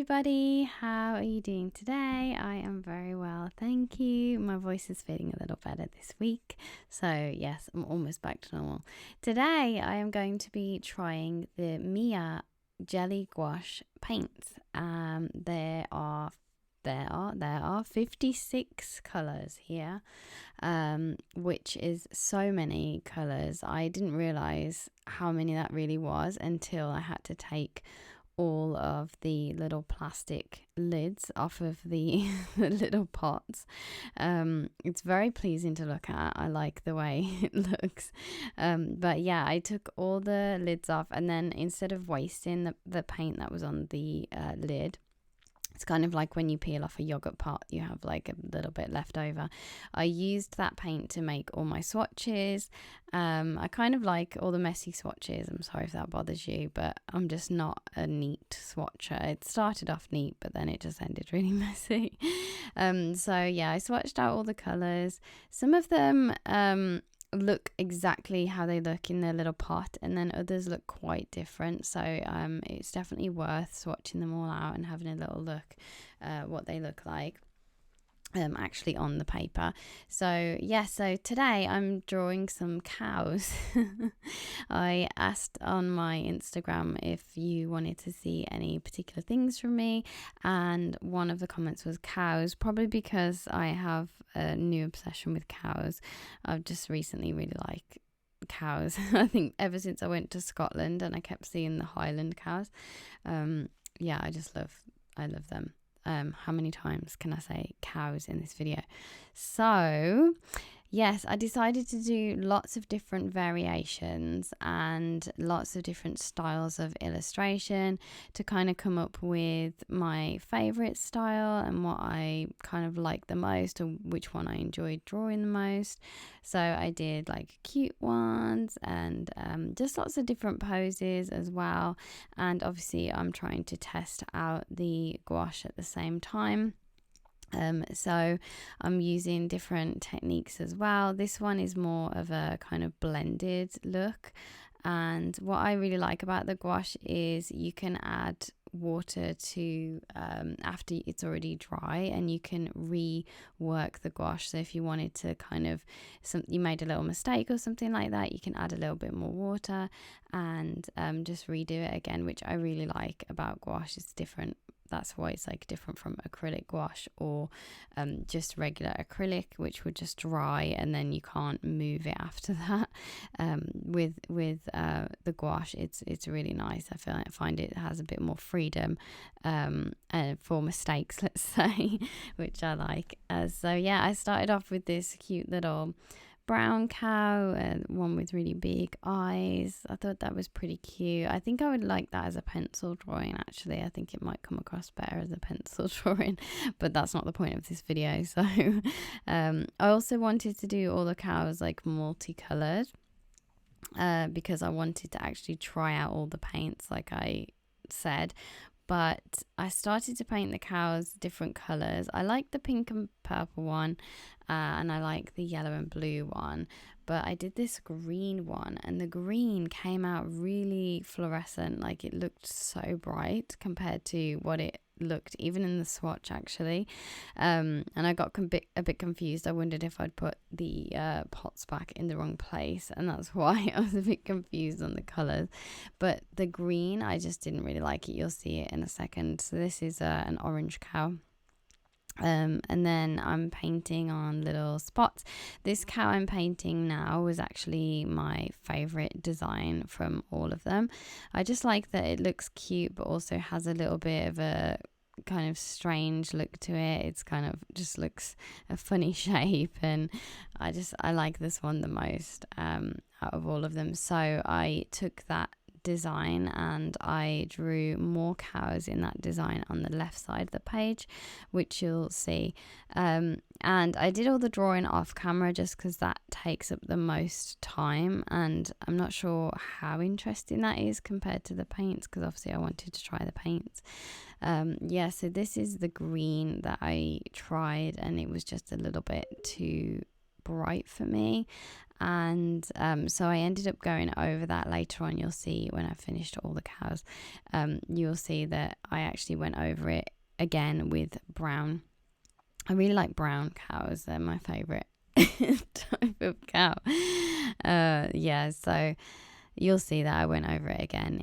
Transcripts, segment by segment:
everybody, how are you doing today? I am very well, thank you. My voice is feeling a little better this week, so yes, I'm almost back to normal. Today I am going to be trying the Miya Jelly Gouache Paints. There are 56 colours here, which is so many colours. I didn't realise how many that really was until I had to take all of the little plastic lids off of the little pots. It's very pleasing to look at. I like the way it looks. But yeah, I took all the lids off, and then instead of wasting the paint that was on the lid, it's kind of like when you peel off a yogurt pot, you have like a little bit left over. I used that paint to make all my swatches. I kind of like all the messy swatches. I'm sorry if that bothers you, but I'm just not a neat swatcher. It started off neat, but then it just ended really messy. So yeah, I swatched out all the colours. Some of them look exactly how they look in their little pot, and then others look quite different, so it's definitely worth swatching them all out and having a little look what they look like actually on the paper. So today I'm drawing some cows. I asked on my Instagram if you wanted to see any particular things from me, and one of the comments was cows, probably because I have a new obsession with cows. I've just recently really liked cows. I think ever since I went to Scotland and I kept seeing the Highland cows. I love them. How many times can I say cows in this video? So yes, I decided to do lots of different variations and lots of different styles of illustration to kind of come up with my favorite style and what I kind of like the most, or which one I enjoyed drawing the most. So I did like cute ones and just lots of different poses as well. And obviously I'm trying to test out the gouache at the same time. So I'm using different techniques as well. This one is more of a kind of blended look, and what I really like about the gouache is you can add water to after it's already dry, and you can rework the gouache. So if you wanted to you made a little mistake or something like that, you can add a little bit more water and just redo it again, which I really like about gouache. It's different. That's why it's like different from acrylic gouache or just regular acrylic, which would just dry and then you can't move it after that. With the gouache, it's really nice. I find it has a bit more freedom for mistakes, let's say, which I like. So yeah, I started off with this cute little brown cow, one with really big eyes. I thought that was pretty cute. I think I would like that as a pencil drawing, actually. I think it might come across better as a pencil drawing, but that's not the point of this video. So I also wanted to do all the cows like multicolored because I wanted to actually try out all the paints like I said. But I started to paint the cows different colours. I like the pink and purple one, and I like the yellow and blue one. But I did this green one, and the green came out really fluorescent. Like, it looked so bright compared to what it looked even in the swatch, actually. And I got a bit confused. I wondered if I'd put the pots back in the wrong place, and that's why I was a bit confused on the colors. But the green, I just didn't really like it. You'll see it in a second. So this is an orange cow. And then I'm painting on little spots. This cow I'm painting now was actually my favorite design from all of them. I just like that it looks cute, but also has a little bit of a kind of strange look to it. It's kind of just looks a funny shape, and I like this one the most out of all of them. So I took that design and I drew more cows in that design on the left side of the page, which you'll see. And I did all the drawing off camera just because that takes up the most time, and I'm not sure how interesting that is compared to the paints, because obviously I wanted to try the paints. So this is the green that I tried, and it was just a little bit too bright for me. And so I ended up going over that later on. You'll see when I finished all the cows, you'll see that I actually went over it again with brown. I really like brown cows. They're my favorite type of cow. So you'll see that I went over it again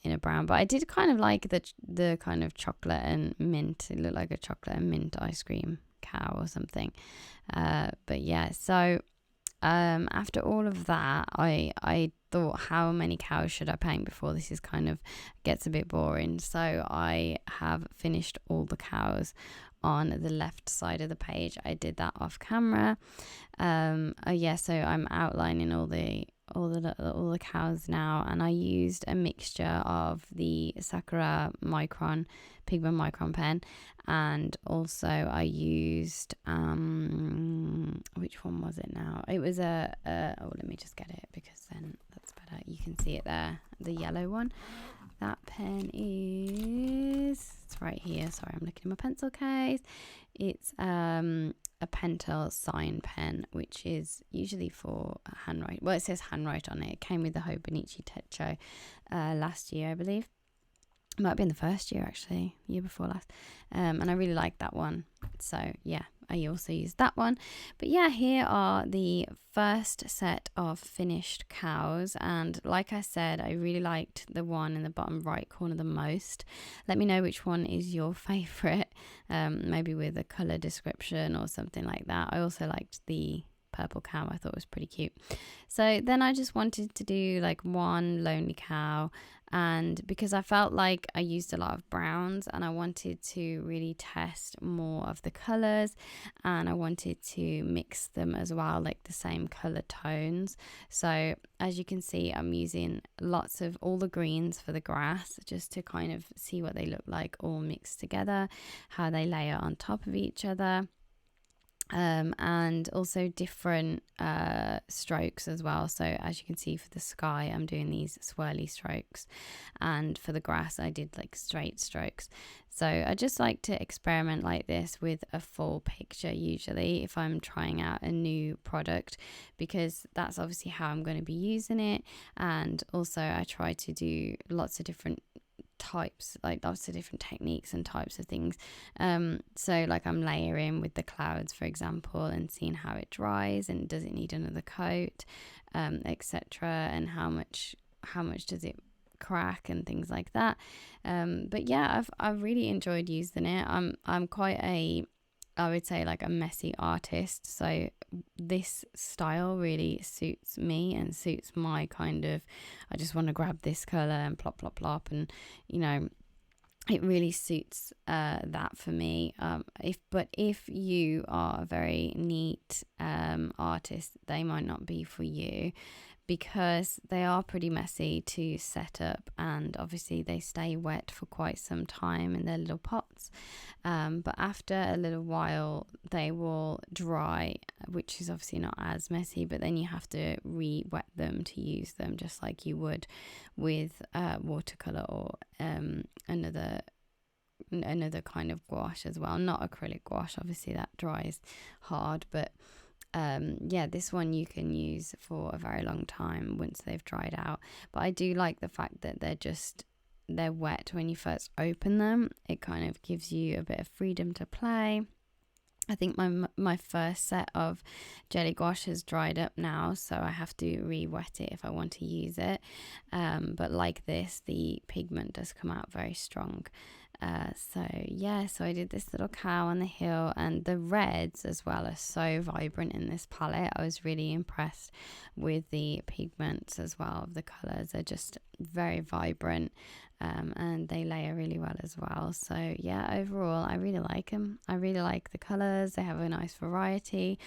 in a brown, but I did kind of like the kind of chocolate and mint. It looked like a chocolate and mint ice cream cow or something. But yeah, so after all of that, I thought, how many cows should I paint before this is kind of gets a bit boring? So I have finished all the cows on the left side of the page. I did that off camera. So I'm outlining all the cows now, and I used a mixture of the Sakura pigment micron pen, and also I used which one was it now? It was let me just get it, because then that's better. You can see it there, the yellow one. That pen it's right here. Sorry, I'm looking at my pencil case. It's a Pentel sign pen, which is usually for handwrite. Well, it says handwrite on it. It came with the Hobonichi Techo last year, I believe. It might have been the first year, actually, year before last. And I really like that one. So yeah, I also used that one. But yeah, here are the first set of finished cows. And like I said, I really liked the one in the bottom right corner the most. Let me know which one is your favorite, maybe with a color description or something like that. I also liked the purple cow. I thought it was pretty cute. So then I just wanted to do like one lonely cow, and because I felt like I used a lot of browns and I wanted to really test more of the colors, and I wanted to mix them as well, like the same color tones. So as you can see, I'm using lots of all the greens for the grass, just to kind of see what they look like all mixed together, how they layer on top of each other. And also different strokes as well. So as you can see, for the sky I'm doing these swirly strokes, and for the grass I did like straight strokes. So I just like to experiment like this with a full picture usually if I'm trying out a new product, because that's obviously how I'm going to be using it. And also I try to do lots of different types, like lots of different techniques and types of things. So like I'm layering with the clouds, for example, and seeing how it dries and does it need another coat, etc., and how much does it crack and things like that. But yeah, I've really enjoyed using it. I'm quite I would say like a messy artist, so this style really suits me and suits my kind of, I just want to grab this color and plop plop plop, and you know, it really suits that for me. If you are a very neat artist, they might not be for you, because they are pretty messy to set up, and obviously they stay wet for quite some time in their little pots, but after a little while they will dry, which is obviously not as messy, but then you have to re-wet them to use them, just like you would with watercolor or another kind of gouache as well. Not acrylic gouache, obviously that dries hard, but this one you can use for a very long time once they've dried out. But I do like the fact that they're wet when you first open them. It kind of gives you a bit of freedom to play. I think my first set of jelly gouache has dried up now, so I have to re-wet it if I want to use it. But like this, the pigment does come out very strong. So I did this little cow on the hill, and the reds as well are so vibrant in this palette. I was really impressed with the pigments as well, of the colors. They're just very vibrant, and they layer really well as well. So yeah, overall I really like them. I really like the colors. They have a nice variety.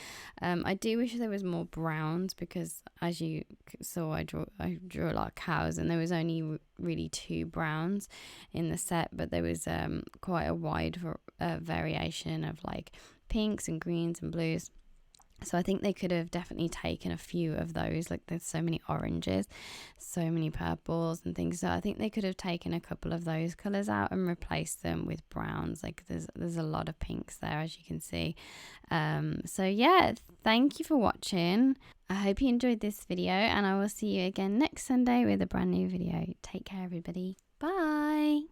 I do wish there was more browns, because as you saw, I drew a lot of cows, and there was only really 2 browns in the set, but there was quite a wide variation of like pinks and greens and blues. So I think they could have definitely taken a few of those. Like, there's so many oranges, so many purples and things. So I think they could have taken a couple of those colours out and replaced them with browns. Like, there's a lot of pinks there, as you can see. So yeah, thank you for watching. I hope you enjoyed this video, and I will see you again next Sunday with a brand new video. Take care, everybody. Bye.